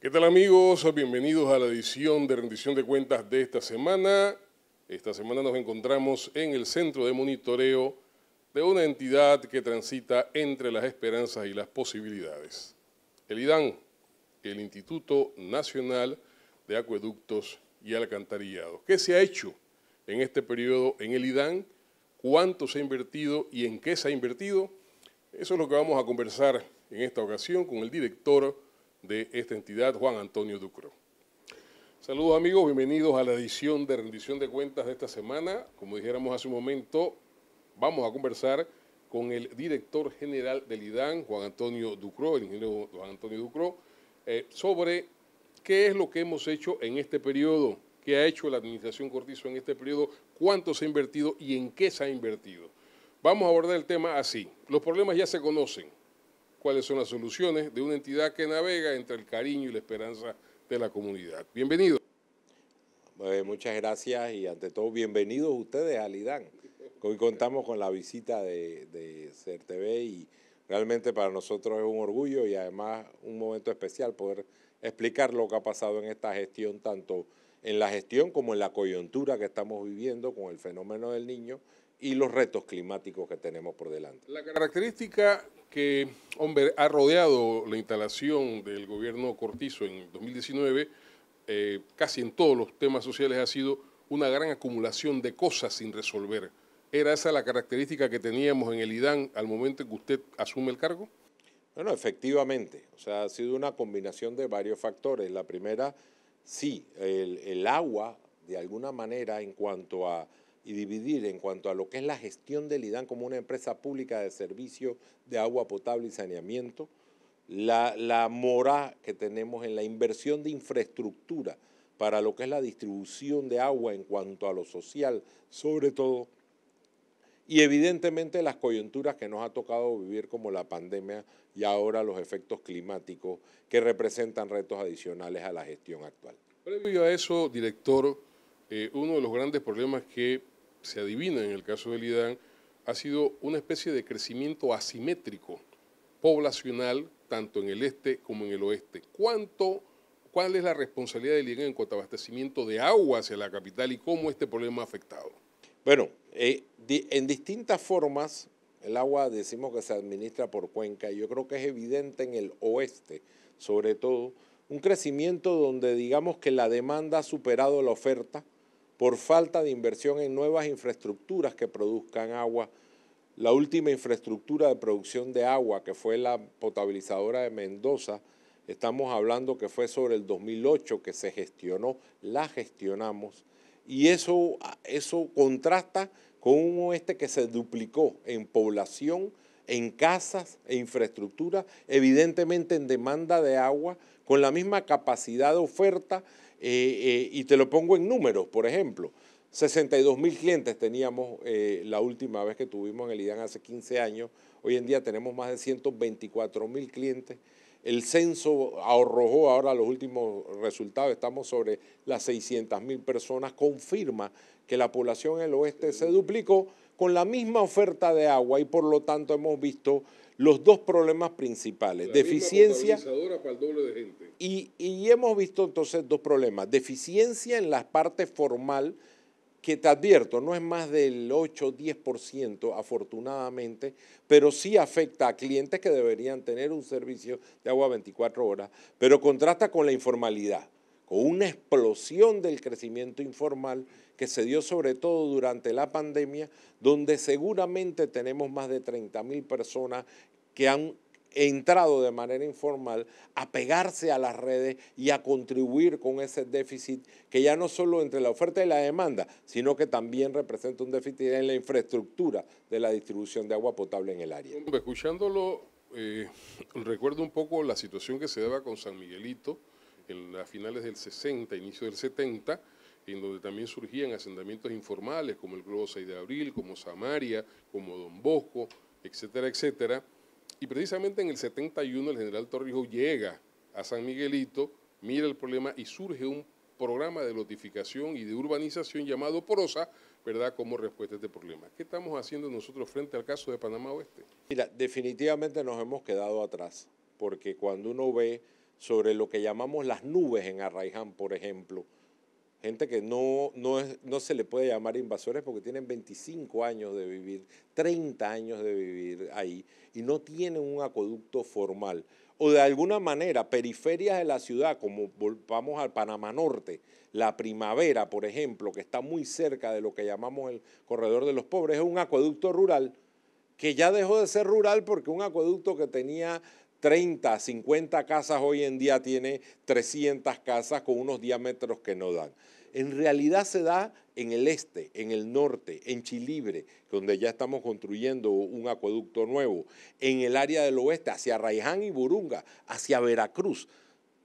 ¿Qué tal amigos? Bienvenidos a la edición de rendición de cuentas de esta semana. Esta semana nos encontramos en el centro de monitoreo de una entidad que transita entre las esperanzas y las posibilidades. El IDAN, el Instituto Nacional de Acueductos y Alcantarillados. ¿Qué se ha hecho en este periodo en el IDAN? ¿Cuánto se ha invertido y en qué se ha invertido? Eso es lo que vamos a conversar en esta ocasión con el director de esta entidad, Juan Antonio Ducro. Saludos amigos, bienvenidos a la edición de rendición de cuentas de esta semana. Como dijéramos hace un momento, vamos a conversar con el director general del IDAN, Juan Antonio Ducro, el ingeniero Juan Antonio Ducro, sobre qué es lo que hemos hecho en este periodo, qué ha hecho la administración Cortizo en este periodo, cuánto se ha invertido y en qué se ha invertido. Vamos a abordar el tema así. Los problemas ya se conocen. ¿Cuáles son las soluciones de una entidad que navega entre el cariño y la esperanza de la comunidad? Bienvenido. Muchas gracias y ante todo bienvenidos ustedes al IDAN. Hoy contamos con la visita de CERTV y realmente para nosotros es un orgullo y además un momento especial poder explicar lo que ha pasado en esta gestión, tanto en la gestión como en la coyuntura que estamos viviendo con el fenómeno del Niño y los retos climáticos que tenemos por delante. La característica que, hombre, ha rodeado la instalación del gobierno Cortizo en 2019, casi en todos los temas sociales, ha sido una gran acumulación de cosas sin resolver. ¿Era esa la característica que teníamos en el IDAN al momento en que usted asume el cargo? Bueno, efectivamente, o sea, ha sido una combinación de varios factores. La primera, sí, el agua, de alguna manera, y dividir en cuanto a lo que es la gestión del IDAN como una empresa pública de servicio de agua potable y saneamiento, la mora que tenemos en la inversión de infraestructura para lo que es la distribución de agua en cuanto a lo social, sobre todo, y evidentemente las coyunturas que nos ha tocado vivir como la pandemia y ahora los efectos climáticos que representan retos adicionales a la gestión actual. Previo a eso, director, uno de los grandes problemas que se adivina en el caso del IDAN ha sido una especie de crecimiento asimétrico poblacional, tanto en el este como en el oeste. ¿Cuál es la responsabilidad del IDAN en cuanto a abastecimiento de agua hacia la capital y cómo este problema ha afectado? Bueno, en distintas formas, el agua decimos que se administra por cuenca y yo creo que es evidente en el oeste, sobre todo, un crecimiento donde digamos que la demanda ha superado la oferta por falta de inversión en nuevas infraestructuras que produzcan agua. La última infraestructura de producción de agua, que fue la potabilizadora de Mendoza, estamos hablando que fue sobre el 2008 que se gestionó, la gestionamos, y eso contrasta con un oeste que se duplicó en población, en casas e infraestructura, evidentemente en demanda de agua, con la misma capacidad de oferta, y te lo pongo en números, por ejemplo, 62.000 clientes teníamos la última vez que tuvimos en el IDAN hace 15 años, hoy en día tenemos más de 124.000 clientes. El censo arrojó ahora los últimos resultados, estamos sobre las 600.000 personas, confirma que la población en el oeste se duplicó con la misma oferta de agua y por lo tanto hemos visto los dos problemas principales, deficiencia para el doble de gente. Y hemos visto entonces dos problemas, deficiencia en la parte formal, que te advierto, no es más del 8 o 10% afortunadamente, pero sí afecta a clientes que deberían tener un servicio de agua 24 horas, pero contrasta con la informalidad, con una explosión del crecimiento informal que se dio sobre todo durante la pandemia, donde seguramente tenemos más de 30.000 personas que han entrado de manera informal a pegarse a las redes y a contribuir con ese déficit que ya no solo entre la oferta y la demanda, sino que también representa un déficit en la infraestructura de la distribución de agua potable en el área. Escuchándolo, recuerdo un poco la situación que se daba con San Miguelito en las finales del 60, inicio del 70, en donde también surgían asentamientos informales como el Globo 6 de Abril, como Samaria, como Don Bosco, etcétera, etcétera. Y precisamente en el 71 el general Torrijos llega a San Miguelito, mira el problema y surge un programa de lotificación y de urbanización llamado PROSA, ¿verdad?, como respuesta a este problema. ¿Qué estamos haciendo nosotros frente al caso de Panamá Oeste? Mira, definitivamente nos hemos quedado atrás, porque cuando uno ve sobre lo que llamamos las nubes en Arraiján, por ejemplo. Gente que no se le puede llamar invasores porque tienen 25 años de vivir, 30 años de vivir ahí y no tienen un acueducto formal. O de alguna manera, periferias de la ciudad, como vamos al Panamá Norte, La Primavera, por ejemplo, que está muy cerca de lo que llamamos el Corredor de los Pobres, es un acueducto rural que ya dejó de ser rural porque un acueducto que tenía 30, 50 casas, hoy en día tiene 300 casas con unos diámetros que no dan. En realidad se da en el este, en el norte, en Chilibre, donde ya estamos construyendo un acueducto nuevo, en el área del oeste, hacia Arraiján y Burunga, hacia Veracruz,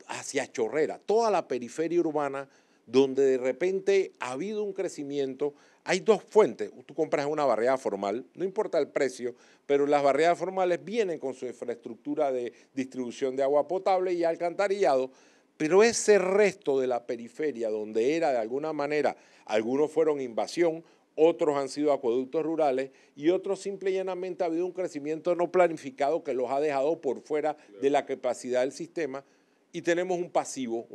hacia Chorrera, toda la periferia urbana donde de repente ha habido un crecimiento. Hay dos fuentes, tú compras una barriada formal, no importa el precio, pero las barriadas formales vienen con su infraestructura de distribución de agua potable y alcantarillado, pero ese resto de la periferia donde era de alguna manera, algunos fueron invasión, otros han sido acueductos rurales y otros simple y llanamente ha habido un crecimiento no planificado que los ha dejado por fuera de la capacidad del sistema y tenemos un pasivo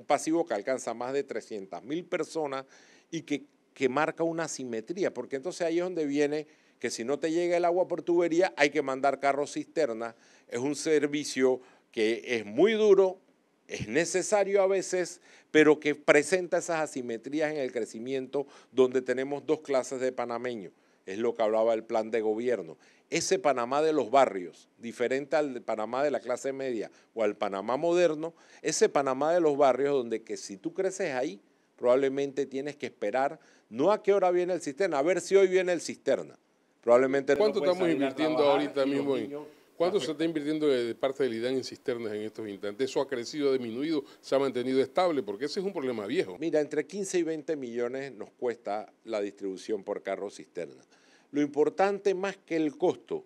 que alcanza más de 300.000 personas y que marca una asimetría, porque entonces ahí es donde viene que si no te llega el agua por tubería hay que mandar carros cisterna, es un servicio que es muy duro, es necesario a veces, pero que presenta esas asimetrías en el crecimiento donde tenemos dos clases de panameños, es lo que hablaba el plan de gobierno. Ese Panamá de los barrios, diferente al Panamá de la clase media o al Panamá moderno, ese Panamá de los barrios donde que si tú creces ahí, probablemente tienes que esperar, no a qué hora viene el cisterna, a ver si hoy viene el cisterna. Probablemente ¿Cuánto no puedes estamos salir a invirtiendo trabajar ahorita y los mismo niños ¿cuánto se está invirtiendo de parte del IDAN en cisternas en estos instantes? ¿Eso ha crecido, ha disminuido, se ha mantenido estable? Porque ese es un problema viejo. Mira, entre 15 y 20 millones nos cuesta la distribución por carro cisterna. Lo importante más que el costo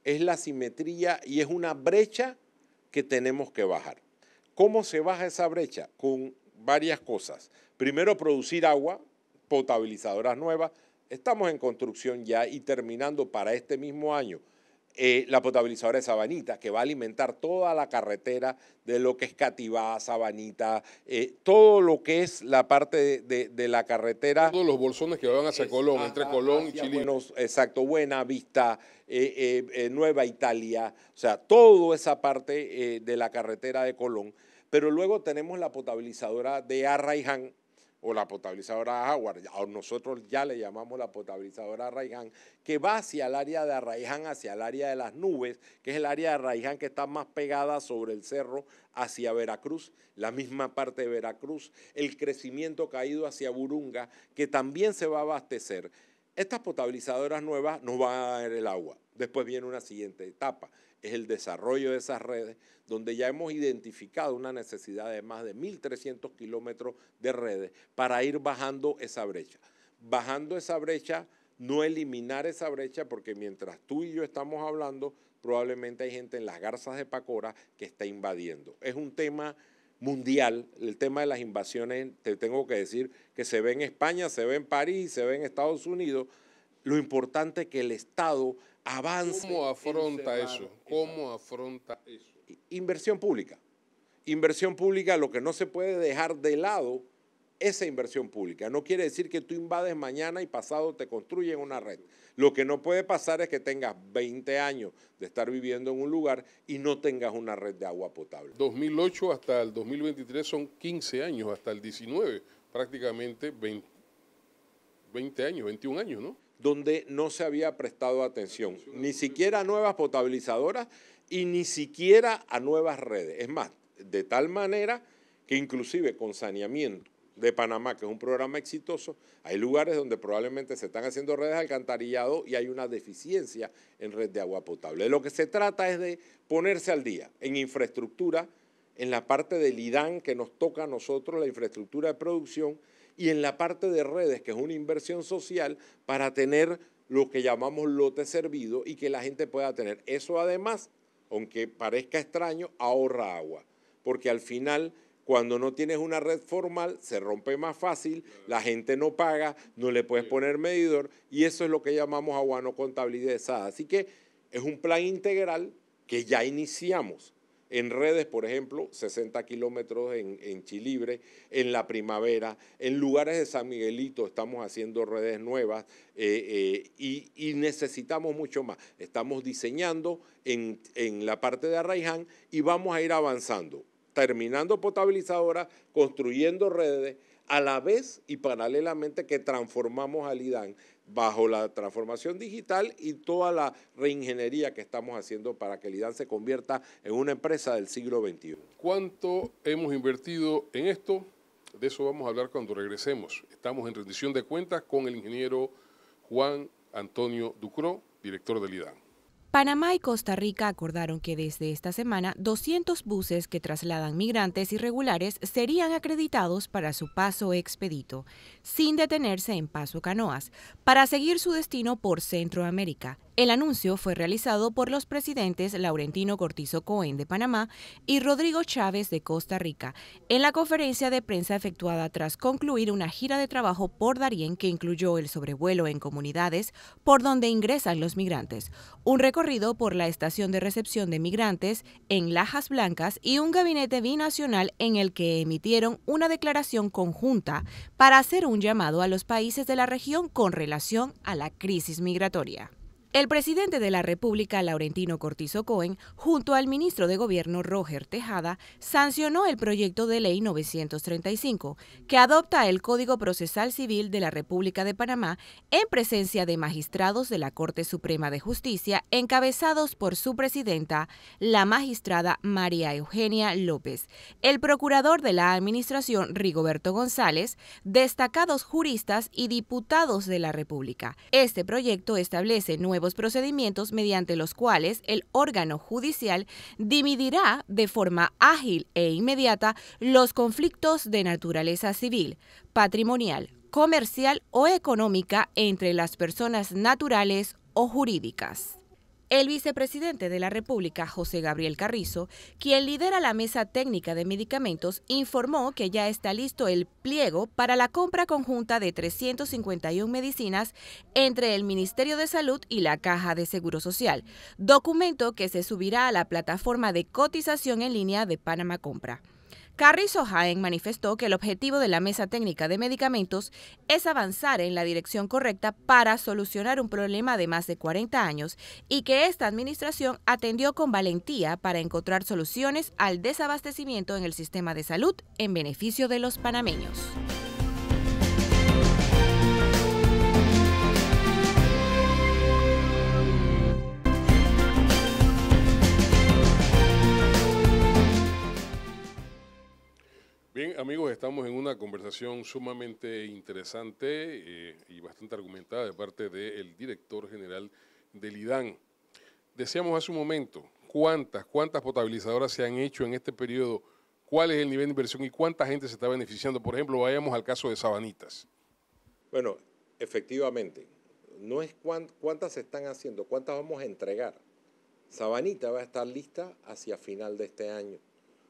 es la simetría y es una brecha que tenemos que bajar. ¿Cómo se baja esa brecha? Con varias cosas. Primero, producir agua, potabilizadoras nuevas. Estamos en construcción ya y terminando para este mismo año la potabilizadora de Sabanita, que va a alimentar toda la carretera de lo que es Cativá, Sabanita, todo lo que es la parte de la carretera. Todos los bolsones que van hacia Colón, entre Colón y Chile. Exacto, Buena Vista, Nueva Italia, o sea, toda esa parte de la carretera de Colón. Pero luego tenemos la potabilizadora de Arraiján, o la potabilizadora Jaguar, nosotros ya le llamamos la potabilizadora Arraiján, que va hacia el área de Arraiján, hacia el área de las nubes, que es el área de Arraiján que está más pegada sobre el cerro hacia Veracruz, la misma parte de Veracruz, el crecimiento caído hacia Burunga, que también se va a abastecer. Estas potabilizadoras nuevas nos van a dar el agua. Después viene una siguiente etapa, es el desarrollo de esas redes, donde ya hemos identificado una necesidad de más de 1.300 kilómetros de redes para ir bajando esa brecha. Bajando esa brecha, no eliminar esa brecha, porque mientras tú y yo estamos hablando, probablemente hay gente en las garzas de Pacora que está invadiendo. Es un tema mundial, el tema de las invasiones, te tengo que decir que se ve en España, se ve en París, se ve en Estados Unidos. Lo importante es que el Estado avance. ¿Cómo afronta eso? ¿Cómo afronta eso? Inversión pública. Inversión pública, lo que no se puede dejar de lado, esa inversión pública. No quiere decir que tú invades mañana y pasado te construyen una red. Lo que no puede pasar es que tengas 20 años de estar viviendo en un lugar y no tengas una red de agua potable. 2008 hasta el 2023 son 15 años, hasta el 19, prácticamente 20 años, 21 años, ¿no? Donde no se había prestado atención, ni siquiera a nuevas potabilizadoras y ni siquiera a nuevas redes. Es más, de tal manera que inclusive con saneamiento de Panamá, que es un programa exitoso, hay lugares donde probablemente se están haciendo redes de alcantarillado y hay una deficiencia en red de agua potable. De lo que se trata es de ponerse al día en infraestructura, en la parte del IDAN que nos toca a nosotros, la infraestructura de producción, y en la parte de redes, que es una inversión social, para tener lo que llamamos lote servido y que la gente pueda tener. Eso además, aunque parezca extraño, ahorra agua, porque al final, cuando no tienes una red formal, se rompe más fácil, la gente no paga, no le puedes poner medidor, y eso es lo que llamamos agua no contabilizada. Así que es un plan integral que ya iniciamos en redes, por ejemplo, 60 kilómetros en Chilibre, en la Primavera, en lugares de San Miguelito estamos haciendo redes nuevas y necesitamos mucho más. Estamos diseñando en la parte de Arraiján y vamos a ir avanzando, terminando potabilizadoras, construyendo redes, a la vez y paralelamente que transformamos al IDAN bajo la transformación digital y toda la reingeniería que estamos haciendo para que el IDAN se convierta en una empresa del siglo XXI. ¿Cuánto hemos invertido en esto? De eso vamos a hablar cuando regresemos. Estamos en rendición de cuentas con el ingeniero Juan Antonio Ducró, director del IDAN. Panamá y Costa Rica acordaron que desde esta semana 200 buses que trasladan migrantes irregulares serían acreditados para su paso expedito, sin detenerse en Paso Canoas, para seguir su destino por Centroamérica. El anuncio fue realizado por los presidentes Laurentino Cortizo Cohen de Panamá y Rodrigo Chávez de Costa Rica en la conferencia de prensa efectuada tras concluir una gira de trabajo por Darién que incluyó el sobrevuelo en comunidades por donde ingresan los migrantes, un recorrido por la estación de recepción de migrantes en Lajas Blancas y un gabinete binacional en el que emitieron una declaración conjunta para hacer un llamado a los países de la región con relación a la crisis migratoria. El presidente de la República, Laurentino Cortizo Cohen, junto al ministro de Gobierno, Roger Tejada, sancionó el proyecto de ley 935, que adopta el Código Procesal Civil de la República de Panamá en presencia de magistrados de la Corte Suprema de Justicia, encabezados por su presidenta, la magistrada María Eugenia López, el procurador de la Administración, Rigoberto González, destacados juristas y diputados de la República. Este proyecto establece nuevos procedimientos mediante los cuales el órgano judicial dimitirá de forma ágil e inmediata los conflictos de naturaleza civil, patrimonial, comercial o económica entre las personas naturales o jurídicas. El vicepresidente de la República, José Gabriel Carrizo, quien lidera la Mesa Técnica de Medicamentos, informó que ya está listo el pliego para la compra conjunta de 351 medicinas entre el Ministerio de Salud y la Caja de Seguro Social, documento que se subirá a la plataforma de cotización en línea de Panamá Compra. Carrizo Jaén manifestó que el objetivo de la Mesa Técnica de Medicamentos es avanzar en la dirección correcta para solucionar un problema de más de 40 años y que esta administración atendió con valentía para encontrar soluciones al desabastecimiento en el sistema de salud en beneficio de los panameños. Bien, amigos, estamos en una conversación sumamente interesante y bastante argumentada de parte del director general del IDAN. Decíamos hace un momento, ¿cuántas potabilizadoras se han hecho en este periodo? ¿Cuál es el nivel de inversión y cuánta gente se está beneficiando? Por ejemplo, vayamos al caso de Sabanitas. Bueno, efectivamente, no es cuántas se están haciendo, cuántas vamos a entregar. Sabanita va a estar lista hacia final de este año.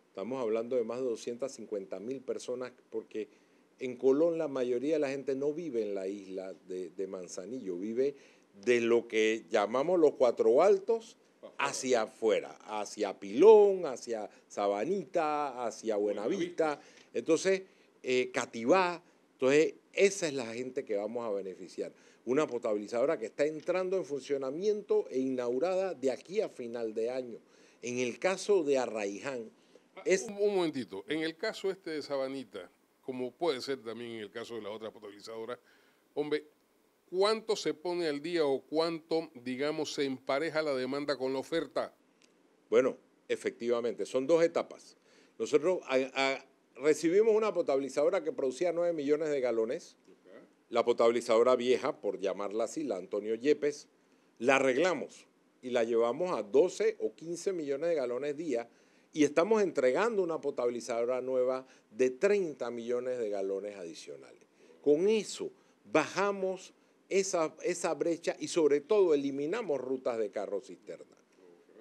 Estamos hablando de más de 250.000 personas porque en Colón la mayoría de la gente no vive en la isla de Manzanillo, vive de lo que llamamos los Cuatro Altos hacia afuera, hacia Pilón, hacia Sabanita, hacia Buenavista, entonces Cativá. Entonces esa es la gente que vamos a beneficiar. Una potabilizadora que está entrando en funcionamiento e inaugurada de aquí a final de año. En el caso de Arraiján, un momentito, en el caso este de Sabanita, como puede ser también en el caso de las otras potabilizadoras, hombre, ¿cuánto se pone al día o cuánto, digamos, se empareja la demanda con la oferta? Bueno, efectivamente, son dos etapas. Nosotros recibimos una potabilizadora que producía 9 millones de galones, la potabilizadora vieja, por llamarla así, la Antonio Yepes, la arreglamos y la llevamos a 12 o 15 millones de galones día. Y estamos entregando una potabilizadora nueva de 30 millones de galones adicionales. Con eso bajamos esa brecha y sobre todo eliminamos rutas de carro cisterna.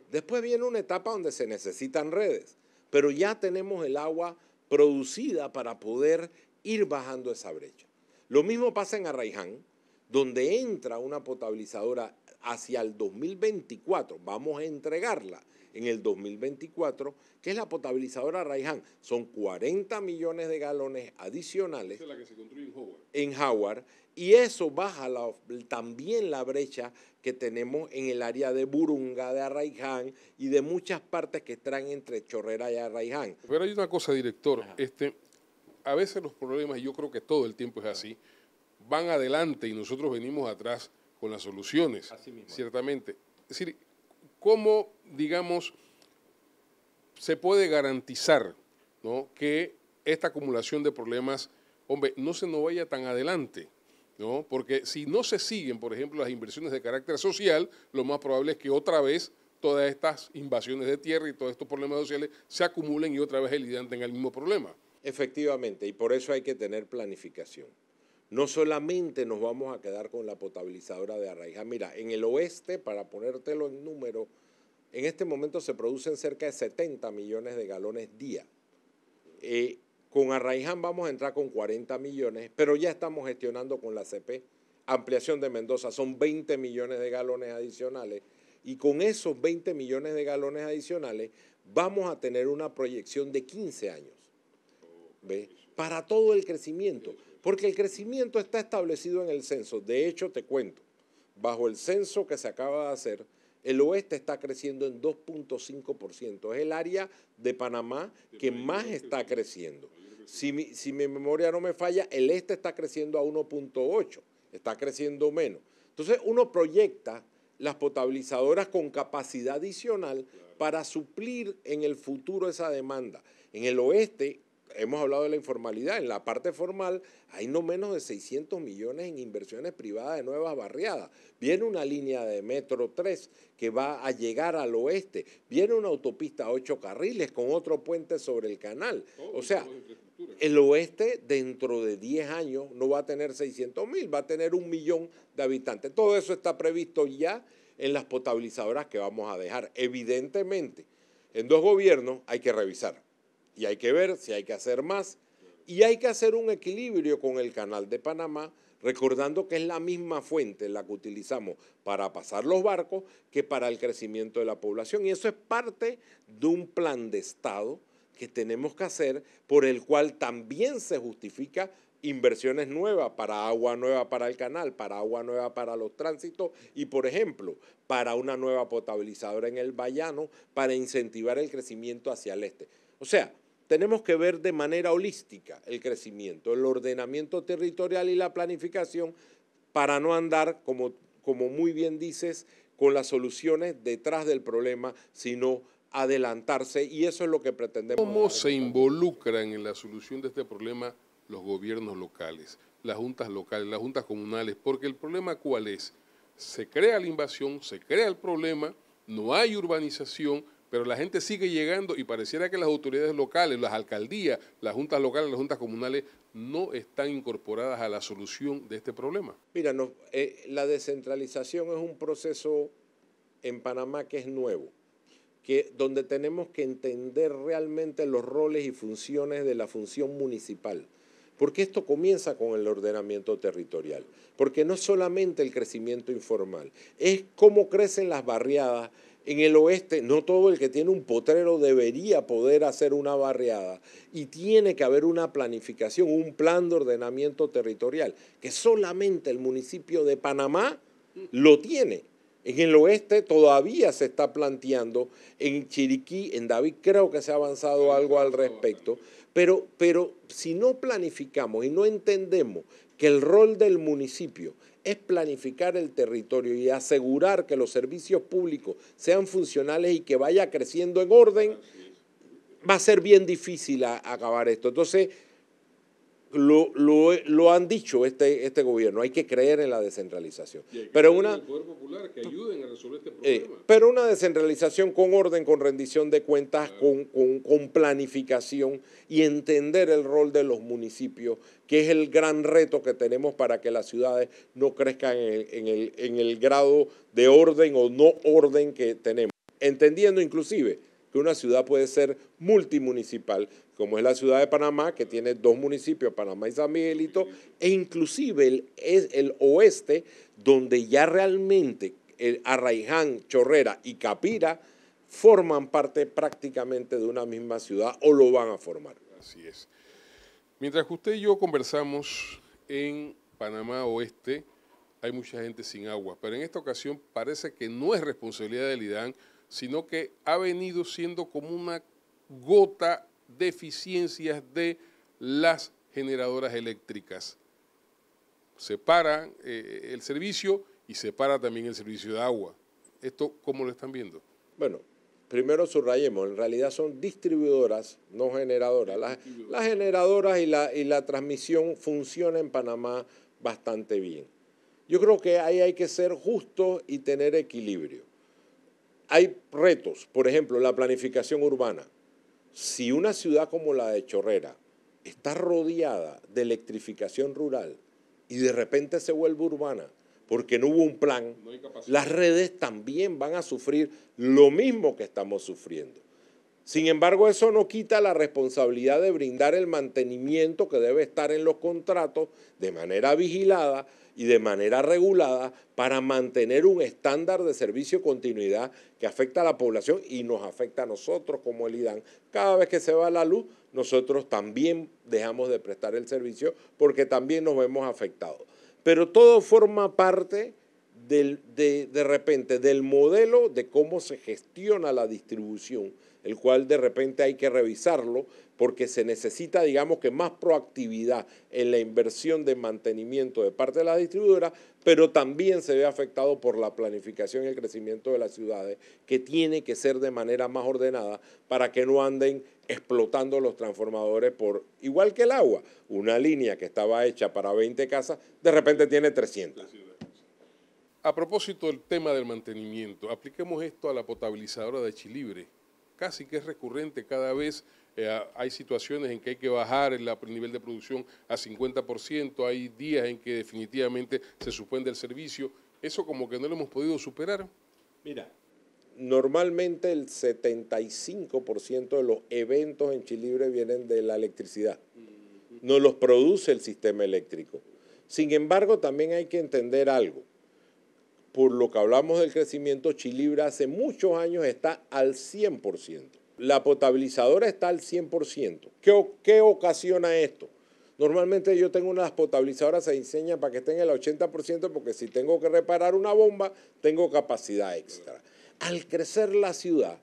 Después viene una etapa donde se necesitan redes, pero ya tenemos el agua producida para poder ir bajando esa brecha. Lo mismo pasa en Arraiján, donde entra una potabilizadora hacia el 2024, vamos a entregarla en el 2024, que es la potabilizadora Arraiján. Son 40 millones de galones adicionales. Esa es la que se construye en Howard. En Howard, y eso baja también la brecha que tenemos en el área de Burunga, de Arraiján y de muchas partes que están entre Chorrera y Arraiján. Pero hay una cosa, director, a veces los problemas, y yo creo que todo el tiempo es así, van adelante y nosotros venimos atrás con las soluciones, ciertamente. Es decir, ¿cómo, digamos, se puede garantizar, ¿no?, que esta acumulación de problemas, hombre, no se nos vaya tan adelante, ¿no? Porque si no se siguen, por ejemplo, las inversiones de carácter social, lo más probable es que otra vez todas estas invasiones de tierra y todos estos problemas sociales se acumulen y otra vez el IDAN tenga el mismo problema. Efectivamente, y por eso hay que tener planificación. No solamente nos vamos a quedar con la potabilizadora de Arraiján. Mira, en el oeste, para ponértelo en número, en este momento se producen cerca de 70 millones de galones día. Con Arraiján vamos a entrar con 40 millones, pero ya estamos gestionando con la CP. Ampliación de Mendoza son 20 millones de galones adicionales y con esos 20 millones de galones adicionales vamos a tener una proyección de 15 años, ¿ves?, para todo el crecimiento, porque el crecimiento está establecido en el censo. De hecho, te cuento, bajo el censo que se acaba de hacer, el oeste está creciendo en 2.5%. Es el área de Panamá que más está creciendo. Si mi memoria no me falla, el este está creciendo a 1.8, está creciendo menos. Entonces uno proyecta las potabilizadoras con capacidad adicional para suplir en el futuro esa demanda. En el oeste, hemos hablado de la informalidad, en la parte formal hay no menos de 600 millones en inversiones privadas de nuevas barriadas. Viene una línea de Metro 3 que va a llegar al oeste, viene una autopista a 8 carriles con otro puente sobre el canal. O sea, el oeste dentro de 10 años no va a tener 600.000, va a tener 1 millón de habitantes. Todo eso está previsto ya en las potabilizadoras que vamos a dejar. Evidentemente, en 2 gobiernos hay que revisar y hay que ver si hay que hacer más y hay que hacer un equilibrio con el Canal de Panamá, recordando que es la misma fuente la que utilizamos para pasar los barcos que para el crecimiento de la población. Y eso es parte de un plan de Estado que tenemos que hacer, por el cual también se justifica inversiones nuevas para agua nueva para el canal, para agua nueva para los tránsitos y, por ejemplo, para una nueva potabilizadora en el Bayano para incentivar el crecimiento hacia el este. O sea, tenemos que ver de manera holística el crecimiento, el ordenamiento territorial y la planificación para no andar, como muy bien dices, con las soluciones detrás del problema, sino adelantarse, y eso es lo que pretendemos. ¿Cómo se involucran en la solución de este problema los gobiernos locales, las juntas locales, las juntas comunales? Porque el problema, ¿cuál es? Se crea la invasión, se crea el problema, no hay urbanización, pero la gente sigue llegando y pareciera que las autoridades locales, las alcaldías, las juntas locales, las juntas comunales no están incorporadas a la solución de este problema. Mira, la descentralización es un proceso en Panamá que es nuevo, donde tenemos que entender realmente los roles y funciones de la función municipal, porque esto comienza con el ordenamiento territorial, porque no es solamente el crecimiento informal, es cómo crecen las barriadas. En el oeste, no todo el que tiene un potrero debería poder hacer una barriada y tiene que haber una planificación, un plan de ordenamiento territorial, que solamente el municipio de Panamá lo tiene. En el oeste todavía se está planteando, en Chiriquí, en David creo que se ha avanzado algo al respecto, pero si no planificamos y no entendemos que el rol del municipio es planificar el territorio y asegurar que los servicios públicos sean funcionales y que vaya creciendo en orden, va a ser bien difícil acabar esto. Entonces, lo han dicho este gobierno, hay que creer en la descentralización. Pero el Poder Popular que ayuden a resolver este problema. Pero una descentralización con orden, con rendición de cuentas, con planificación y entender el rol de los municipios, que es el gran reto que tenemos para que las ciudades no crezcan en el grado de orden o no orden que tenemos. Entendiendo inclusive que una ciudad puede ser multimunicipal, como es la ciudad de Panamá, que tiene 2 municipios, Panamá y San Miguelito, e inclusive es el oeste, donde ya realmente Arraiján, Chorrera y Capira forman parte prácticamente de una misma ciudad o lo van a formar. Así es. Mientras que usted y yo conversamos en Panamá Oeste, hay mucha gente sin agua, pero en esta ocasión parece que no es responsabilidad del IDAN, sino que ha venido siendo como una gota de eficiencias de las generadoras eléctricas. Se para el servicio y se para también el servicio de agua. ¿Esto cómo lo están viendo? Bueno, primero subrayemos, en realidad son distribuidoras, no generadoras. Las generadoras y la transmisión funcionan en Panamá bastante bien. Yo creo que ahí hay que ser justos y tener equilibrio. Hay retos, por ejemplo, la planificación urbana. Si una ciudad como la de Chorrera está rodeada de electrificación rural y de repente se vuelve urbana porque no hubo un plan, las redes también van a sufrir lo mismo que estamos sufriendo. Sin embargo, eso no quita la responsabilidad de brindar el mantenimiento que debe estar en los contratos de manera vigilada y de manera regulada para mantener un estándar de servicio continuidad que afecta a la población y nos afecta a nosotros como el IDAN. Cada vez que se va la luz, nosotros también dejamos de prestar el servicio porque también nos vemos afectados. Pero todo forma parte de repente del modelo de cómo se gestiona la distribución, el cual de repente hay que revisarlo porque se necesita, digamos que más proactividad en la inversión de mantenimiento de parte de la distribuidora, pero también se ve afectado por la planificación y el crecimiento de las ciudades, que tiene que ser de manera más ordenada para que no anden explotando los transformadores por, igual que el agua, una línea que estaba hecha para 20 casas, de repente tiene 300. A propósito del tema del mantenimiento, apliquemos esto a la potabilizadora de Chilibre. Casi que es recurrente cada vez, hay situaciones en que hay que bajar el nivel de producción a 50%, hay días en que definitivamente se suspende el servicio. Eso como que no lo hemos podido superar. Mira, normalmente el 75% de los eventos en Chilibre vienen de la electricidad. No los produce el sistema eléctrico. Sin embargo, también hay que entender algo. Por lo que hablamos del crecimiento, Chilibre hace muchos años está al 100%. La potabilizadora está al 100%. ¿Qué ocasiona esto? Normalmente yo tengo unas potabilizadoras, se diseñan para que estén en el 80% porque si tengo que reparar una bomba, tengo capacidad extra. Al crecer la ciudad,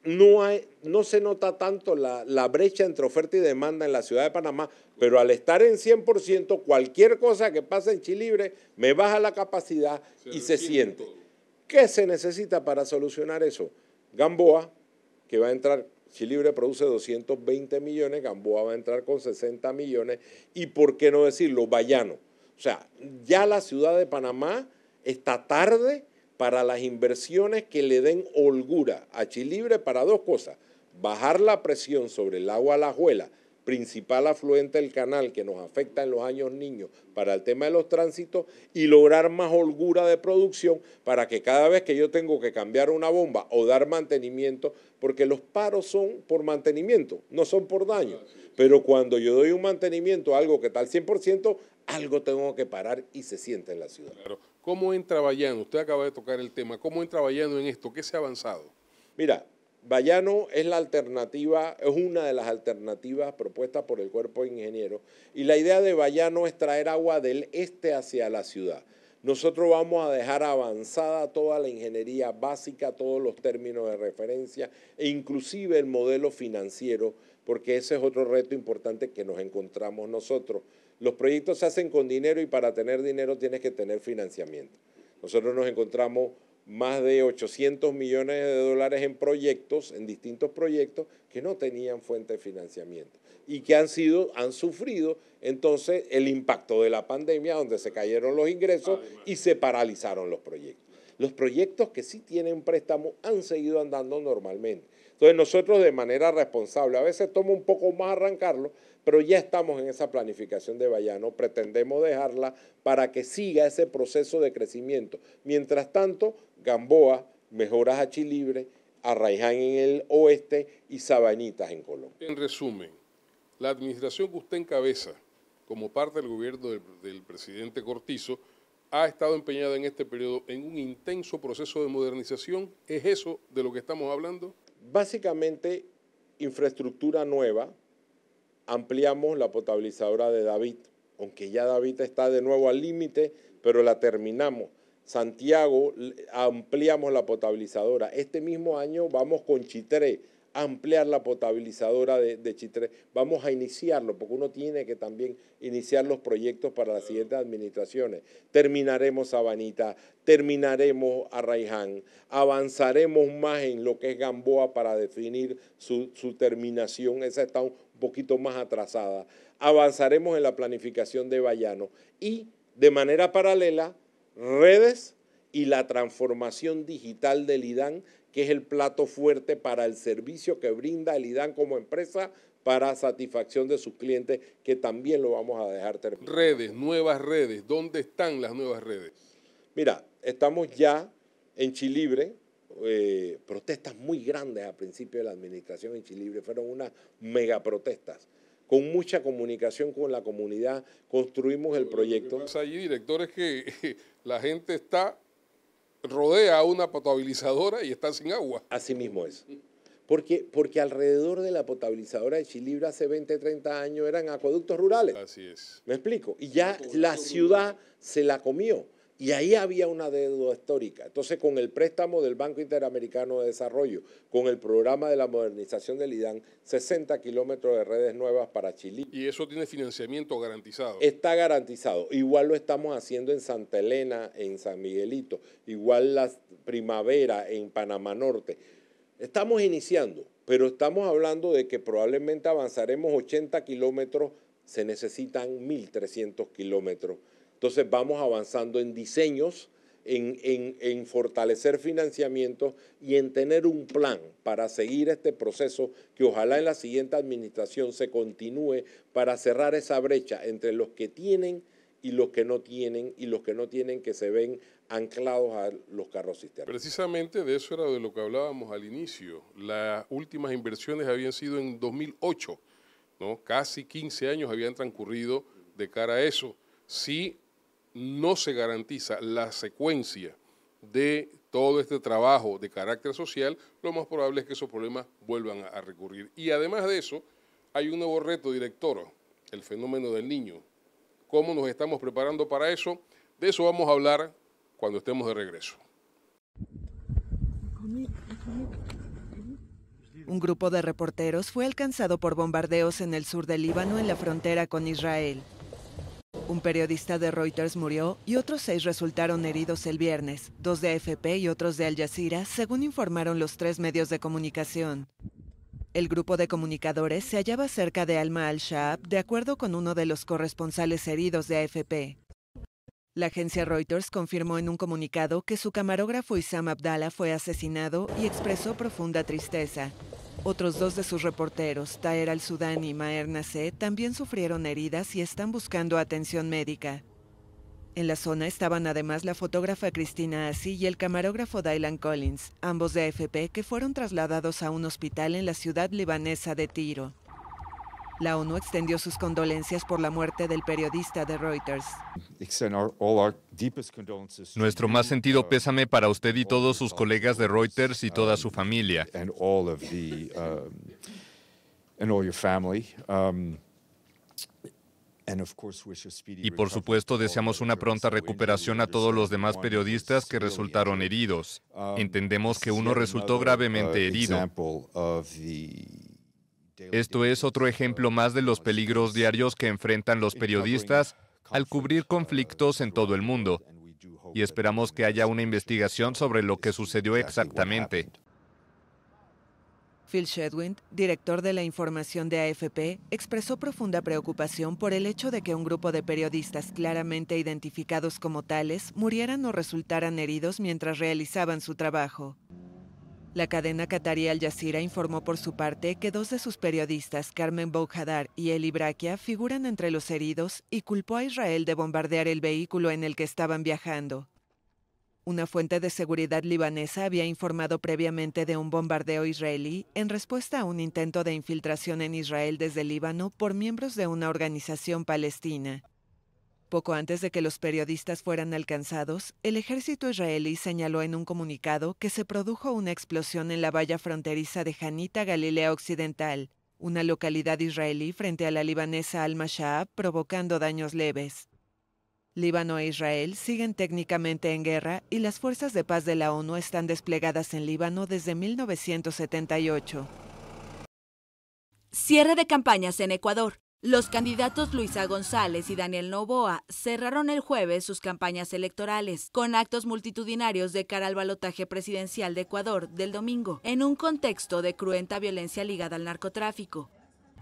no se nota tanto la brecha entre oferta y demanda en la ciudad de Panamá, pero al estar en 100%, cualquier cosa que pase en Chilibre me baja la capacidad y se siente. ¿Qué se necesita para solucionar eso? Gamboa, que va a entrar, Chilibre produce 220 millones, Gamboa va a entrar con 60 millones y, ¿por qué no decirlo?, Bayano. O sea, ya la ciudad de Panamá está tarde para las inversiones que le den holgura a Chilibre para dos cosas: bajar la presión sobre el agua Alajuela, principal afluente del canal que nos afecta en los años niños para el tema de los tránsitos, y lograr más holgura de producción para que cada vez que yo tengo que cambiar una bomba o dar mantenimiento, porque los paros son por mantenimiento, no son por daño, pero cuando yo doy un mantenimiento a algo que está al 100%, algo tengo que parar y se siente en la ciudad. Claro. ¿Cómo entra Bayano? Usted acaba de tocar el tema. ¿Cómo entra Bayano en esto? ¿Qué se ha avanzado? Mira, Bayano es la alternativa, es una de las alternativas propuestas por el cuerpo de ingenieros, y la idea de Bayano es traer agua del este hacia la ciudad. Nosotros vamos a dejar avanzada toda la ingeniería básica, todos los términos de referencia e inclusive el modelo financiero, porque ese es otro reto importante que nos encontramos nosotros. Los proyectos se hacen con dinero y para tener dinero tienes que tener financiamiento. Nosotros nos encontramos más de 800 millones de dólares en proyectos, en distintos proyectos, que no tenían fuente de financiamiento y que han sufrido entonces el impacto de la pandemia, donde se cayeron los ingresos y se paralizaron los proyectos. Los proyectos que sí tienen préstamo han seguido andando normalmente. Entonces nosotros de manera responsable, a veces toma un poco más arrancarlo, pero ya estamos en esa planificación de Bayano, pretendemos dejarla para que siga ese proceso de crecimiento. Mientras tanto, Gamboa, mejoras a Chilibre, Arraiján en el oeste y Sabanitas en Colombia. En resumen, la administración que usted encabeza como parte del gobierno del presidente Cortizo ha estado empeñada en este periodo en un intenso proceso de modernización. ¿Es eso de lo que estamos hablando? Básicamente, infraestructura nueva, ampliamos la potabilizadora de David, aunque ya David está de nuevo al límite, pero la terminamos. Santiago, ampliamos la potabilizadora. Este mismo año vamos con Chitré a ampliar la potabilizadora de Chitré. Vamos a iniciarlo, porque uno tiene que también iniciar los proyectos para las siguientes administraciones. Terminaremos Sabanita, terminaremos Arraiján, avanzaremos más en lo que es Gamboa para definir su terminación. Esa está un poquito más atrasada. Avanzaremos en la planificación de Bayano y de manera paralela redes y la transformación digital del IDAN, que es el plato fuerte para el servicio que brinda el IDAN como empresa para satisfacción de sus clientes, que también lo vamos a dejar terminar. Redes, nuevas redes, ¿dónde están las nuevas redes? Mira, estamos ya en Chilibre, protestas muy grandes al principio de la administración en Chilibre, fueron unas mega protestas. Con mucha comunicación con la comunidad, construimos el proyecto. Lo que pasa allí, director, es que la gente rodea una potabilizadora y está sin agua. Así mismo es. Porque alrededor de la potabilizadora de Chilibre hace 20, 30 años eran acueductos rurales. Así es. ¿Me explico? Y ya la ciudad se la comió. Y ahí había una deuda histórica. Entonces, con el préstamo del Banco Interamericano de Desarrollo, con el programa de la modernización del IDAN, 60 kilómetros de redes nuevas para Chilibre. Y eso tiene financiamiento garantizado. Está garantizado. Igual lo estamos haciendo en Santa Elena, en San Miguelito. Igual la Primavera en Panamá Norte. Estamos iniciando, pero estamos hablando de que probablemente avanzaremos 80 kilómetros, se necesitan 1.300 kilómetros. Entonces vamos avanzando en diseños, en fortalecer financiamiento y en tener un plan para seguir este proceso que ojalá en la siguiente administración se continúe para cerrar esa brecha entre los que tienen y los que no tienen, y los que no tienen que se ven anclados a los carros cisterna. Precisamente de eso era de lo que hablábamos al inicio. Las últimas inversiones habían sido en 2008, ¿no? Casi 15 años habían transcurrido de cara a eso. Si no se garantiza la secuencia de todo este trabajo de carácter social, lo más probable es que esos problemas vuelvan a recurrir. Y además de eso, hay un nuevo reto, director, el fenómeno del Niño. ¿Cómo nos estamos preparando para eso? De eso vamos a hablar cuando estemos de regreso. Un grupo de reporteros fue alcanzado por bombardeos en el sur del Líbano en la frontera con Israel. Un periodista de Reuters murió y otros 6 resultaron heridos el viernes, 2 de AFP y otros de Al Jazeera, según informaron los 3 medios de comunicación. El grupo de comunicadores se hallaba cerca de Alma al-Shaab, de acuerdo con uno de los corresponsales heridos de AFP. La agencia Reuters confirmó en un comunicado que su camarógrafo Issam Abdallah fue asesinado y expresó profunda tristeza. Otros 2 de sus reporteros, Taher al-Sudani y Maher Nasseh, también sufrieron heridas y están buscando atención médica. En la zona estaban además la fotógrafa Cristina Assi y el camarógrafo Dylan Collins, ambos de AFP, que fueron trasladados a un hospital en la ciudad libanesa de Tiro. La ONU extendió sus condolencias por la muerte del periodista de Reuters. Nuestro más sentido pésame para usted y todos sus colegas de Reuters y toda su familia. Y por supuesto deseamos una pronta recuperación a todos los demás periodistas que resultaron heridos. Entendemos que uno resultó gravemente herido. Esto es otro ejemplo más de los peligros diarios que enfrentan los periodistas al cubrir conflictos en todo el mundo. Y esperamos que haya una investigación sobre lo que sucedió exactamente. Phil Shedwind, director de la información de AFP, expresó profunda preocupación por el hecho de que un grupo de periodistas claramente identificados como tales murieran o resultaran heridos mientras realizaban su trabajo. La cadena qatarí Al Jazeera informó por su parte que 2 de sus periodistas, Carmen Bouhadar y Eli Brakia, figuran entre los heridos y culpó a Israel de bombardear el vehículo en el que estaban viajando. Una fuente de seguridad libanesa había informado previamente de un bombardeo israelí en respuesta a un intento de infiltración en Israel desde Líbano por miembros de una organización palestina. Poco antes de que los periodistas fueran alcanzados, el ejército israelí señaló en un comunicado que se produjo una explosión en la valla fronteriza de Hanita, Galilea Occidental, una localidad israelí frente a la libanesa Al-Mashaab, provocando daños leves. Líbano e Israel siguen técnicamente en guerra y las fuerzas de paz de la ONU están desplegadas en Líbano desde 1978. Cierre de campañas en Ecuador. Los candidatos Luisa González y Daniel Noboa cerraron el jueves sus campañas electorales con actos multitudinarios de cara al balotaje presidencial de Ecuador del domingo, en un contexto de cruenta violencia ligada al narcotráfico.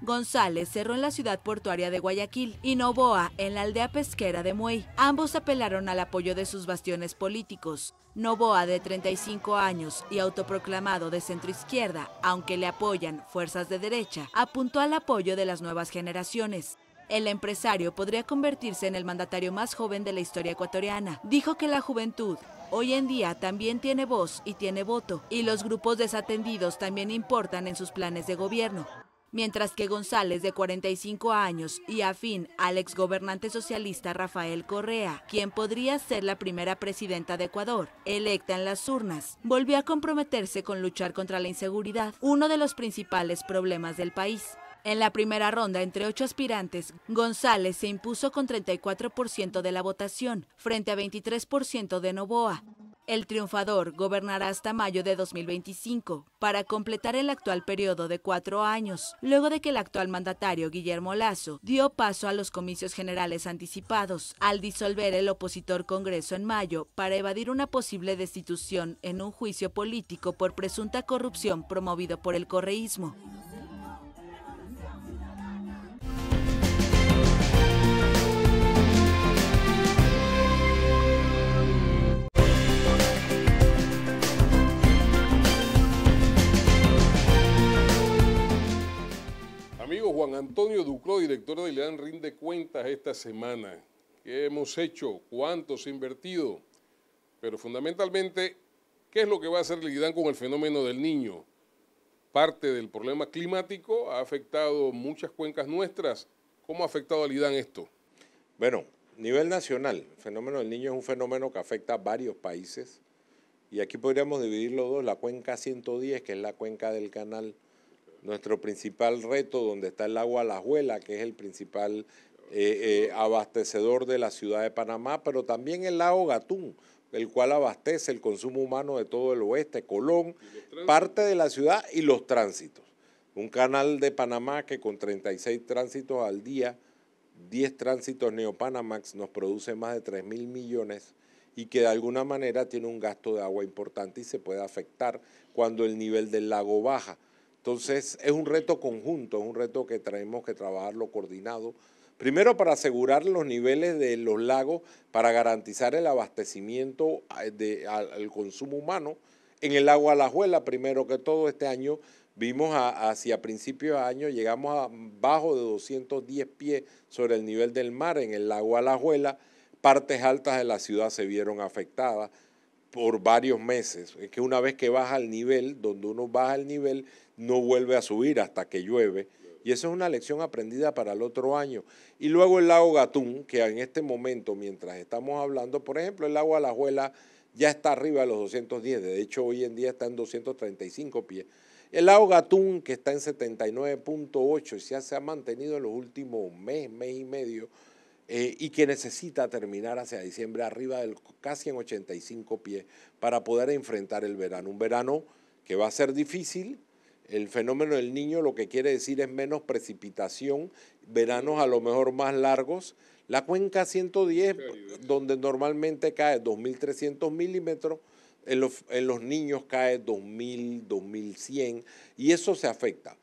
González cerró en la ciudad portuaria de Guayaquil y Noboa en la aldea pesquera de Muey. Ambos apelaron al apoyo de sus bastiones políticos. Noboa, de 35 años y autoproclamado de centroizquierda, aunque le apoyan fuerzas de derecha, apuntó al apoyo de las nuevas generaciones. El empresario podría convertirse en el mandatario más joven de la historia ecuatoriana. Dijo que la juventud hoy en día también tiene voz y tiene voto, y los grupos desatendidos también importan en sus planes de gobierno. Mientras que González, de 45 años y afín al exgobernante socialista Rafael Correa, quien podría ser la primera presidenta de Ecuador, electa en las urnas, volvió a comprometerse con luchar contra la inseguridad, uno de los principales problemas del país. En la primera ronda, entre 8 aspirantes, González se impuso con 34% de la votación, frente a 23% de Noboa. El triunfador gobernará hasta mayo de 2025, para completar el actual periodo de 4 años, luego de que el actual mandatario Guillermo Lasso dio paso a los comicios generales anticipados, al disolver el opositor Congreso en mayo para evadir una posible destitución en un juicio político por presunta corrupción promovido por el correísmo. Amigo Juan Antonio Ducró, director del IDAN, rinde cuentas esta semana. ¿Qué hemos hecho? ¿Cuánto se ha invertido? Pero fundamentalmente, ¿qué es lo que va a hacer el IDAN con el fenómeno del Niño? Parte del problema climático ha afectado muchas cuencas nuestras. ¿Cómo ha afectado al IDAN esto? Bueno, a nivel nacional, el fenómeno del Niño es un fenómeno que afecta a varios países. Y aquí podríamos dividirlo dos, la cuenca 110, que es la cuenca del canal. Nuestro principal reto, donde está el lago Alajuela, que es el principal abastecedor de la ciudad de Panamá, pero también el lago Gatún, el cual abastece el consumo humano de todo el oeste, Colón, parte de la ciudad y los tránsitos. Un canal de Panamá que con 36 tránsitos al día, 10 tránsitos Neopanamax, nos produce más de 3.000 millones y que de alguna manera tiene un gasto de agua importante y se puede afectar cuando el nivel del lago baja. Entonces, es un reto conjunto, es un reto que tenemos que trabajarlo coordinado. Primero, para asegurar los niveles de los lagos, para garantizar el abastecimiento al consumo humano. En el lago Alajuela, primero que todo, este año vimos hacia principios de año, llegamos a bajo de 210 pies sobre el nivel del mar en el lago Alajuela. Partes altas de la ciudad se vieron afectadas por varios meses. Es que una vez que baja el nivel, donde uno baja el nivel, no vuelve a subir hasta que llueve. Y eso es una lección aprendida para el otro año. Y luego el lago Gatún, que en este momento, mientras estamos hablando, por ejemplo, el lago Alajuela ya está arriba de los 210, de hecho hoy en día está en 235 pies. El lago Gatún, que está en 79.8, ya se ha mantenido en los últimos mes y medio, y que necesita terminar hacia diciembre arriba del casi en 85 pies para poder enfrentar el verano. Un verano que va a ser difícil. El fenómeno del Niño lo que quiere decir es menos precipitación, veranos a lo mejor más largos. La cuenca 110, donde normalmente cae 2.300 milímetros, en los niños cae 2.000, 2.100, y eso se afecta.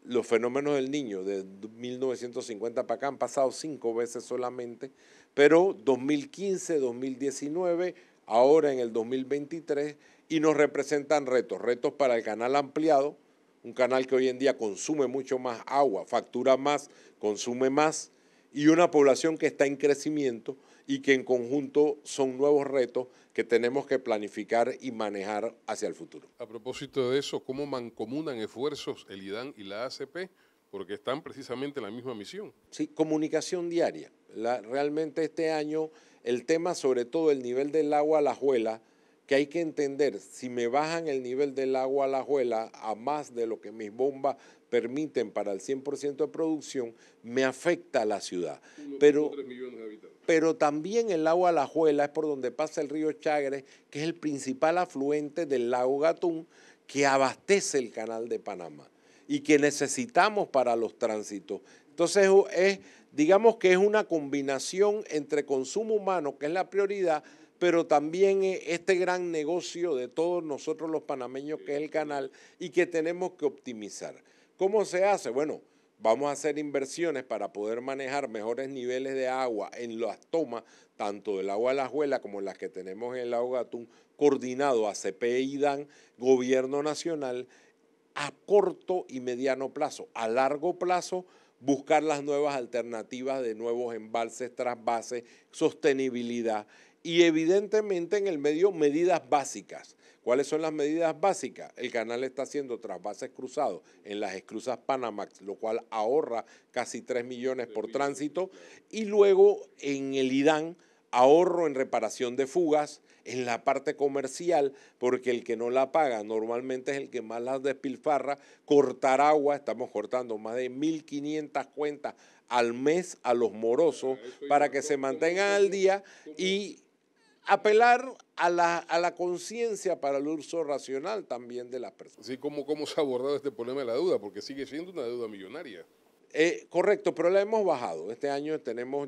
Los fenómenos del Niño de 1950 para acá han pasado 5 veces solamente, pero 2015, 2019, ahora en el 2023, y nos representan retos para el canal ampliado, un canal que hoy en día consume mucho más agua, factura más, consume más, y una población que está en crecimiento y que en conjunto son nuevos retos que tenemos que planificar y manejar hacia el futuro. A propósito de eso, ¿cómo mancomunan esfuerzos el IDAN y la ACP? Porque están precisamente en la misma misión. Sí, comunicación diaria. Realmente este año el tema, sobre todo el nivel del agua Alajuela, que hay que entender, si me bajan el nivel del agua Alajuela a más de lo que mis bombas permiten para el 100% de producción, me afecta a la ciudad. 1.3 millones de habitantes. Pero también el lago Alajuela es por donde pasa el río Chagres, que es el principal afluente del lago Gatún, que abastece el canal de Panamá y que necesitamos para los tránsitos. Entonces, digamos que es una combinación entre consumo humano, que es la prioridad, pero también este gran negocio de todos nosotros los panameños, que es el canal, y que tenemos que optimizar. ¿Cómo se hace? Bueno, vamos a hacer inversiones para poder manejar mejores niveles de agua en las tomas, tanto del agua de la Alajuela como las que tenemos en el lago Gatún, coordinado a CPE y DAN, Gobierno Nacional, a corto y mediano plazo. A largo plazo, buscar las nuevas alternativas de nuevos embalses, trasvases, sostenibilidad y evidentemente en el medio medidas básicas. ¿Cuáles son las medidas básicas? El canal está haciendo trasvases cruzados en las esclusas Panamax, lo cual ahorra casi 3 millones por tránsito, y luego en el IDAN ahorro en reparación de fugas, en la parte comercial, porque el que no la paga normalmente es el que más las despilfarra. Cortar agua, estamos cortando más de 1.500 cuentas al mes a los morosos para que se mantengan al día, y apelar a la conciencia para el uso racional también de las personas. Sí, ¿cómo se ha abordado este problema de la deuda? Porque sigue siendo una deuda millonaria. Correcto, pero la hemos bajado. Este año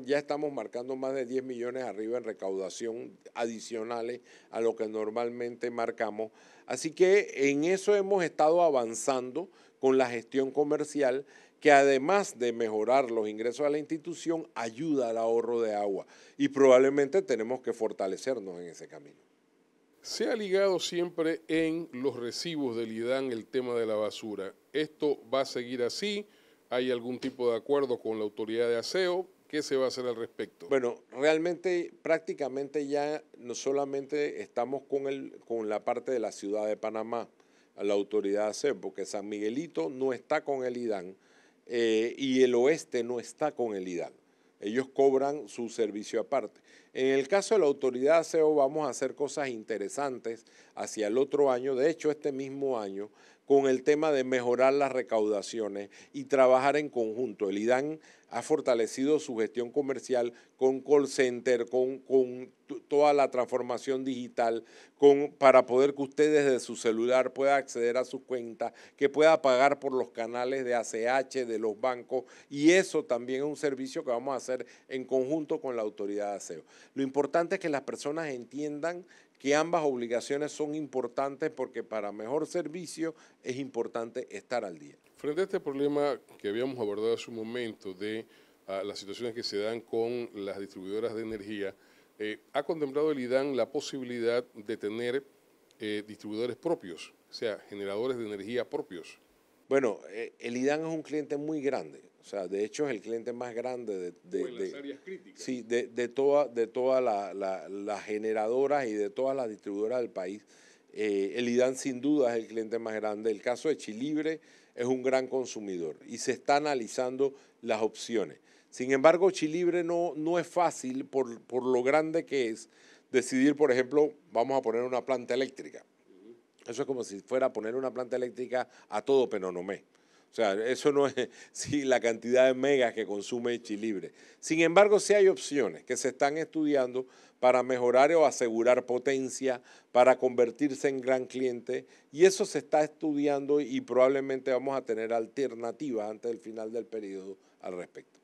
ya estamos marcando más de 10 millones arriba en recaudación adicionales a lo que normalmente marcamos. Así que en eso hemos estado avanzando con la gestión comercial, que además de mejorar los ingresos a la institución, ayuda al ahorro de agua. Y probablemente tenemos que fortalecernos en ese camino. Se ha ligado siempre en los recibos del IDAN el tema de la basura. ¿Esto va a seguir así? ¿Hay algún tipo de acuerdo con la autoridad de aseo? ¿Qué se va a hacer al respecto? Bueno, realmente prácticamente ya no solamente estamos con la parte de la ciudad de Panamá, a la autoridad de aseo, porque San Miguelito no está con el IDAN y el oeste no está con el IDAN. Ellos cobran su servicio aparte. En el caso de la autoridad de aseo vamos a hacer cosas interesantes hacia el otro año, de hecho este mismo año, con el tema de mejorar las recaudaciones y trabajar en conjunto. El IDAN ha fortalecido su gestión comercial con call center, con toda la transformación digital, para poder que usted desde su celular pueda acceder a sus cuentas, que pueda pagar por los canales de ACH, de los bancos, y eso también es un servicio que vamos a hacer en conjunto con la autoridad de aseo. Lo importante es que las personas entiendan que ambas obligaciones son importantes, porque para mejor servicio es importante estar al día. Frente a este problema que habíamos abordado hace un momento de las situaciones que se dan con las distribuidoras de energía, ¿ha contemplado el IDAN la posibilidad de tener distribuidores propios, o sea, generadores de energía propios? Bueno, el IDAN es un cliente muy grande. O sea, de hecho es el cliente más grande en las áreas críticas. Sí, de todas las generadoras y de todas las distribuidoras del país. El IDAN sin duda es el cliente más grande. El caso de Chilibre es un gran consumidor y se está analizando las opciones. Sin embargo, Chilibre no es fácil por lo grande que es decidir, por ejemplo, vamos a poner una planta eléctrica. Eso es como si fuera a poner una planta eléctrica a todo Penonomé. O sea, eso no es la cantidad de megas que consume Chilibre. Sin embargo, sí hay opciones que se están estudiando para mejorar o asegurar potencia, para convertirse en gran cliente, y eso se está estudiando y probablemente vamos a tener alternativas antes del final del periodo al respecto.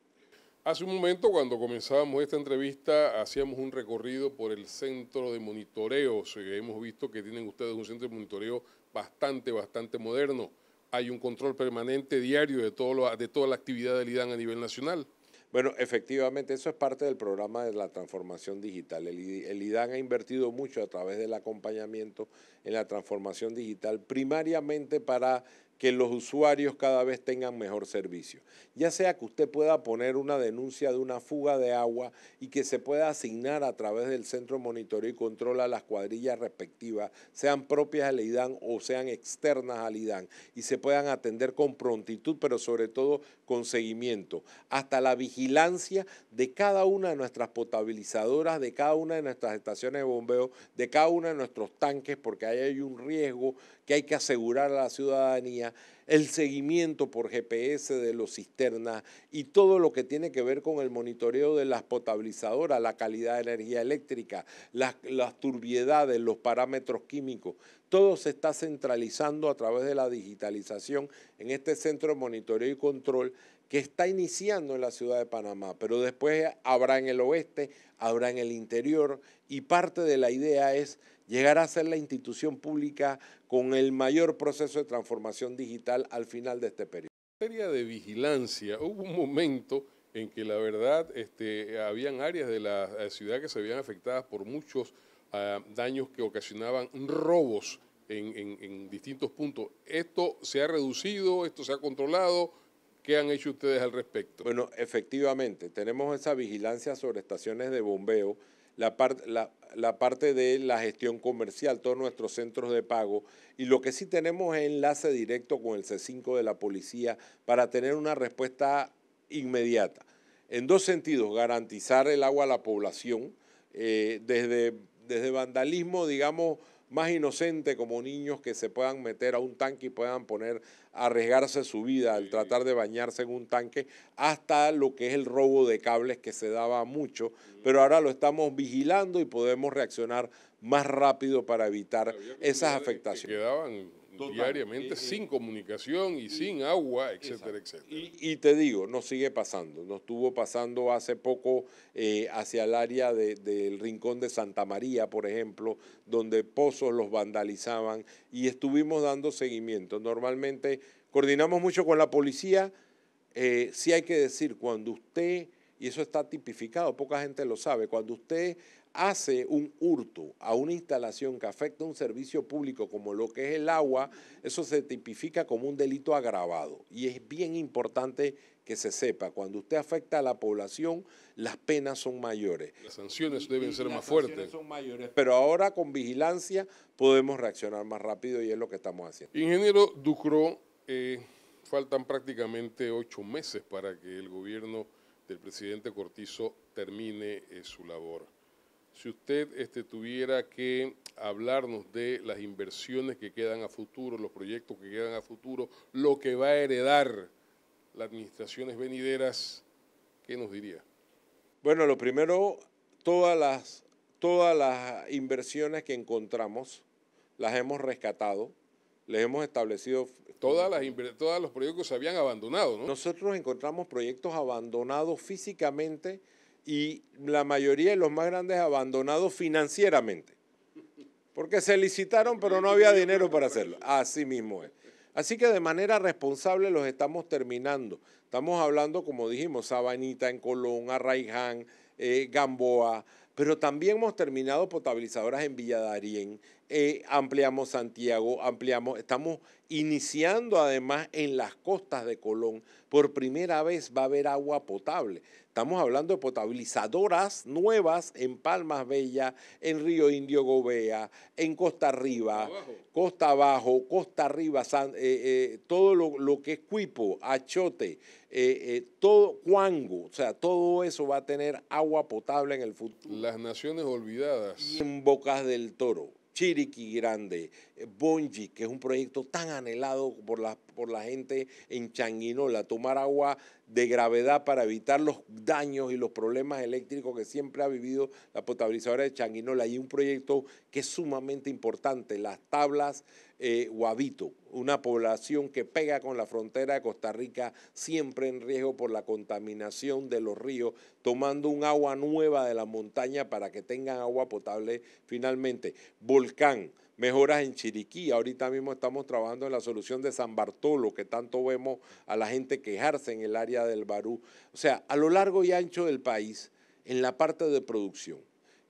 Hace un momento, cuando comenzábamos esta entrevista, hacíamos un recorrido por el centro de monitoreo. Hemos visto que tienen ustedes un centro de monitoreo bastante moderno. Hay un control permanente diario de toda la actividad del IDAN a nivel nacional. Bueno, efectivamente, eso es parte del programa de la transformación digital. El IDAN ha invertido mucho a través del acompañamiento en la transformación digital, primariamente para que los usuarios cada vez tengan mejor servicio. Ya sea que usted pueda poner una denuncia de una fuga de agua y que se pueda asignar a través del Centro de Monitoreo y Control a las cuadrillas respectivas, sean propias al IDAN o sean externas al IDAN, y se puedan atender con prontitud, pero sobre todo con seguimiento, hasta la vigilancia de cada una de nuestras potabilizadoras, de cada una de nuestras estaciones de bombeo, de cada uno de nuestros tanques, porque ahí hay un riesgo que hay que asegurar a la ciudadanía, el seguimiento por GPS de los cisternas y todo lo que tiene que ver con el monitoreo de las potabilizadoras, la calidad de energía eléctrica, las turbiedades, los parámetros químicos. Todo se está centralizando a través de la digitalización en este centro de monitoreo y control que está iniciando en la ciudad de Panamá, pero después habrá en el oeste, habrá en el interior, y parte de la idea es llegar a ser la institución pública con el mayor proceso de transformación digital al final de este periodo. En materia de vigilancia, hubo un momento en que la verdad habían áreas de la ciudad que se habían afectadas por muchos daños que ocasionaban robos en distintos puntos. ¿Esto se ha reducido? ¿Esto se ha controlado? ¿Qué han hecho ustedes al respecto? Bueno, efectivamente, tenemos esa vigilancia sobre estaciones de bombeo, la parte de la gestión comercial, todos nuestros centros de pago, y lo que sí tenemos es enlace directo con el C5 de la policía para tener una respuesta inmediata. En dos sentidos, garantizar el agua a la población, desde vandalismo, digamos, más inocente, como niños que se puedan meter a un tanque y puedan arriesgarse su vida al tratar de bañarse en un tanque, hasta lo que es el robo de cables, que se daba mucho, pero ahora lo estamos vigilando y podemos reaccionar más rápido para evitar esas afectaciones. Que quedaban diariamente sin comunicación y sin agua, etcétera, etcétera. Y te digo, nos sigue pasando. Nos estuvo pasando hace poco hacia el área del Rincón de Santa María, por ejemplo, donde pozos los vandalizaban, y estuvimos dando seguimiento. Normalmente coordinamos mucho con la policía. Sí hay que decir, cuando usted, y eso está tipificado, poca gente lo sabe, cuando usted hace un hurto a una instalación que afecta a un servicio público como lo que es el agua, eso se tipifica como un delito agravado. Y es bien importante que se sepa, cuando usted afecta a la población, las penas son mayores. Las sanciones deben ser más fuertes. Las sanciones son mayores, pero ahora con vigilancia podemos reaccionar más rápido, y es lo que estamos haciendo. Ingeniero Ducrot, faltan prácticamente 8 meses para que el gobierno del presidente Cortizo termine su labor. Si usted tuviera que hablarnos de las inversiones que quedan a futuro, los proyectos que quedan a futuro, lo que va a heredar las administraciones venideras, ¿qué nos diría? Bueno, lo primero, todas las inversiones que encontramos las hemos rescatado, les hemos establecido... Todos los proyectos se habían abandonado, ¿no? Nosotros encontramos proyectos abandonados físicamente, y la mayoría de los más grandes abandonados financieramente, porque se licitaron pero no había dinero para hacerlo. Así mismo es. Así que de manera responsable los estamos terminando. Estamos hablando, como dijimos, Sabanita en Colón, Arraiján, Gamboa, pero también hemos terminado potabilizadoras en Villa Darién, ampliamos Santiago, estamos iniciando además en las costas de Colón. Por primera vez va a haber agua potable. Estamos hablando de potabilizadoras nuevas en Palmas Bella, en Río Indio Gobea, en Costa Arriba, Costa Abajo, Costa Arriba, todo lo que es Cuipo, Achote, todo Cuango, o sea, todo eso va a tener agua potable en el futuro. Las naciones olvidadas. Y en Bocas del Toro, Chiriquí Grande, Bonji, que es un proyecto tan anhelado por la gente en Changuinola, tomar agua de gravedad para evitar los daños y los problemas eléctricos que siempre ha vivido la potabilizadora de Changuinola. Y un proyecto que es sumamente importante, las tablas Guavito, una población que pega con la frontera de Costa Rica, siempre en riesgo por la contaminación de los ríos, tomando un agua nueva de la montaña para que tengan agua potable finalmente. Volcán, mejoras en Chiriquí. Ahorita mismo estamos trabajando en la solución de San Bartolo, que tanto vemos a la gente quejarse en el área del Barú. O sea, a lo largo y ancho del país, en la parte de producción,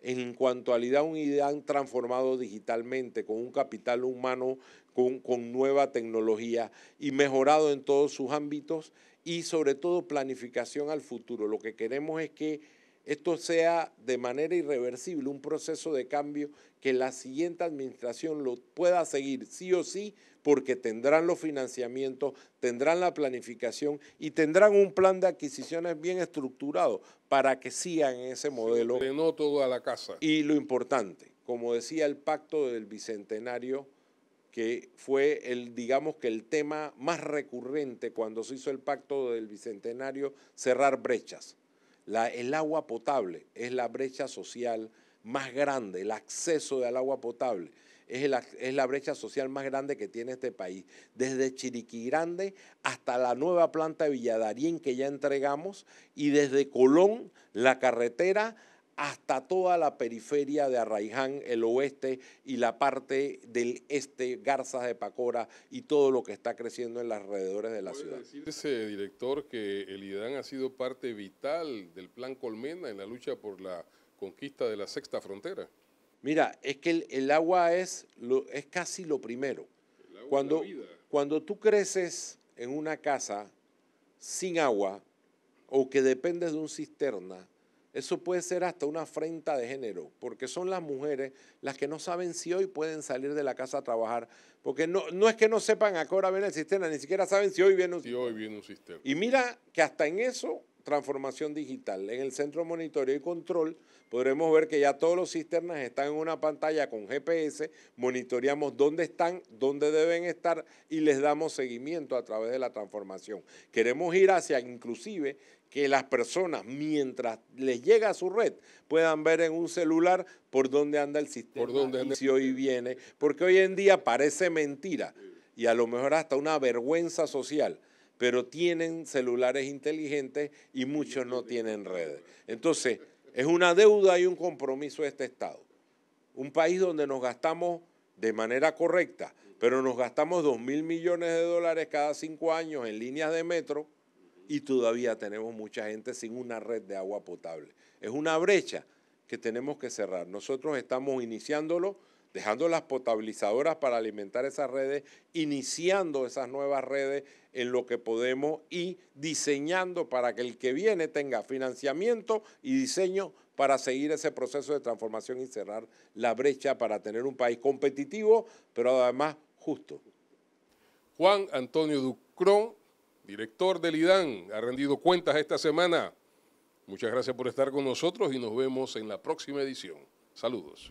en cuanto al IDAN, un IDAN transformado digitalmente, con un capital humano, con nueva tecnología y mejorado en todos sus ámbitos y sobre todo planificación al futuro. Lo que queremos es que esto sea de manera irreversible, un proceso de cambio que la siguiente administración lo pueda seguir sí o sí, porque tendrán los financiamientos, tendrán la planificación y tendrán un plan de adquisiciones bien estructurado para que sigan en ese modelo. Se ordenó todo a la casa. Y lo importante, como decía el pacto del Bicentenario, que fue digamos que el tema más recurrente cuando se hizo el pacto del Bicentenario, cerrar brechas. El agua potable es la brecha social más grande, el acceso al agua potable es la brecha social más grande que tiene este país. Desde Chiriquí hasta la nueva planta de Villadarién que ya entregamos y desde Colón, la carretera, hasta toda la periferia de Arraiján, el oeste y la parte del este, Garzas de Pacora y todo lo que está creciendo en los alrededores de la ciudad. ¿Puede decirse, director, que el IDAN ha sido parte vital del Plan Colmena en la lucha por la conquista de la sexta frontera? Mira, es que el agua es casi lo primero. Cuando tú creces en una casa sin agua o que dependes de un cisterna, eso puede ser hasta una afrenta de género, porque son las mujeres las que no saben si hoy pueden salir de la casa a trabajar, porque no es que no sepan a qué hora viene el cisterna, ni siquiera saben si hoy viene un cisterna. Y mira que hasta en eso, transformación digital. En el Centro de Monitoreo y Control podremos ver que ya todos los cisternas están en una pantalla con GPS, monitoreamos dónde están, dónde deben estar y les damos seguimiento a través de la transformación. Queremos ir hacia inclusive que las personas, mientras les llega a su red, puedan ver en un celular por dónde anda el sistema y si hoy viene, porque hoy en día parece mentira y a lo mejor hasta una vergüenza social, pero tienen celulares inteligentes y muchos no tienen redes. Entonces, es una deuda y un compromiso de este Estado. Un país donde nos gastamos de manera correcta, pero nos gastamos 2.000 millones de dólares cada 5 años en líneas de metro, y todavía tenemos mucha gente sin una red de agua potable. Es una brecha que tenemos que cerrar. Nosotros estamos iniciándolo, dejando las potabilizadoras para alimentar esas redes, iniciando esas nuevas redes en lo que podemos y diseñando para que el que viene tenga financiamiento y diseño para seguir ese proceso de transformación y cerrar la brecha para tener un país competitivo, pero además justo. Juan Antonio Ducrón, director del IDAN, ha rendido cuentas esta semana. Muchas gracias por estar con nosotros y nos vemos en la próxima edición. Saludos.